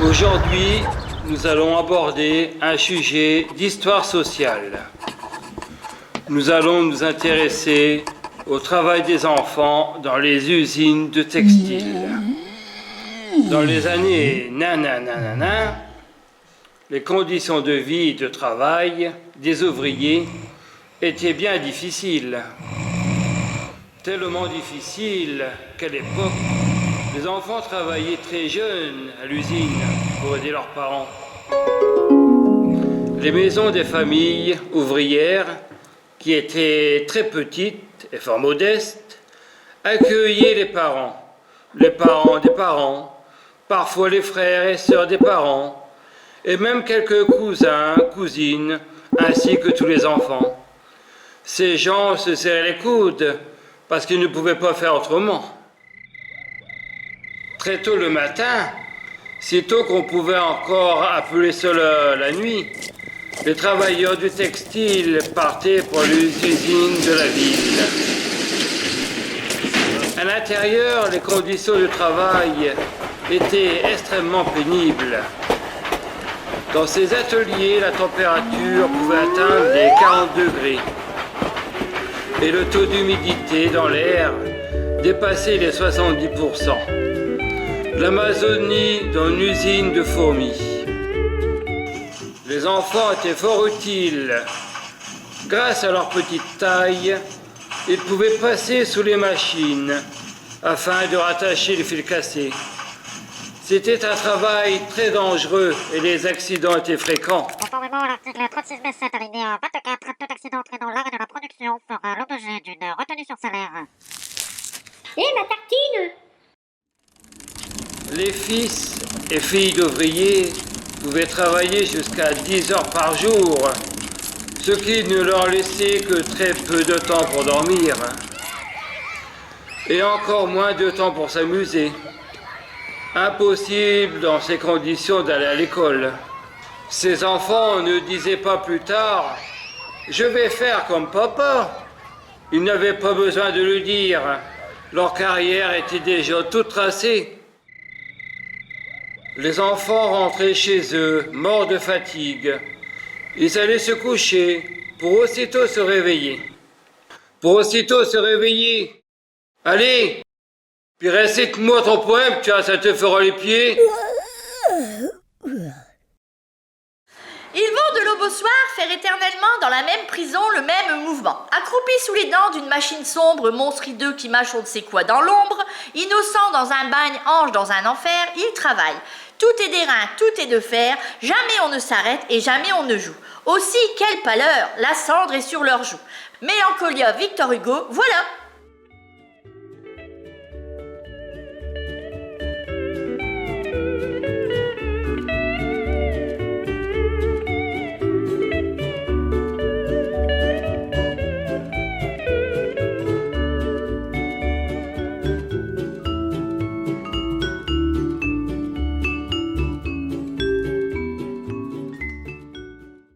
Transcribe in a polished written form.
Aujourd'hui, nous allons aborder un sujet d'histoire sociale. Nous allons nous intéresser au travail des enfants dans les usines de textile. Dans les années nanana, les conditions de vie et de travail des ouvriers étaient bien difficiles. Tellement difficiles qu'à l'époque, les enfants travaillaient très jeunes à l'usine pour aider leurs parents. Les maisons des familles ouvrières, qui étaient très petites et fort modestes, accueillaient les parents des parents, parfois les frères et sœurs des parents, et même quelques cousins, cousines, ainsi que tous les enfants. Ces gens se serraient les coudes parce qu'ils ne pouvaient pas faire autrement. Très tôt le matin, si tôt qu'on pouvait encore appeler cela la nuit, les travailleurs du textile partaient pour les usines de la ville. À l'intérieur, les conditions de travail étaient extrêmement pénibles. Dans ces ateliers, la température pouvait atteindre les 40 degrés et le taux d'humidité dans l'air dépassait les 70%. L'Amazonie dans une usine de fourmis. Les enfants étaient fort utiles. Grâce à leur petite taille, ils pouvaient passer sous les machines afin de rattacher les fils cassés. C'était un travail très dangereux et les accidents étaient fréquents. Conformément à l'article 36B7 alinéa 24, tout accident entraînant l'arrêt de la production fera l'objet d'une retenue sur salaire. Et ma tartine? Les fils et filles d'ouvriers pouvaient travailler jusqu'à 10 heures par jour, ce qui ne leur laissait que très peu de temps pour dormir, et encore moins de temps pour s'amuser. Impossible dans ces conditions d'aller à l'école. Ces enfants ne disaient pas plus tard « Je vais faire comme papa ». Ils n'avaient pas besoin de le dire. Leur carrière était déjà toute tracée. Les enfants rentraient chez eux, morts de fatigue. Ils allaient se coucher pour aussitôt se réveiller. Allez, puis récite-moi ton poème, tiens, ça te fera les pieds. Ils vont de l'aube au soir faire éternellement dans la même prison le même mouvement. Accroupis sous les dents d'une machine sombre, monstre hideux qui mâche on ne sait quoi dans l'ombre, innocent dans un bagne, ange dans un enfer, ils travaillent. Tout est d'airain, tout est de fer, jamais on ne s'arrête et jamais on ne joue. Aussi, quelle pâleur, la cendre est sur leurs joues. Mélancolia, Victor Hugo, voilà.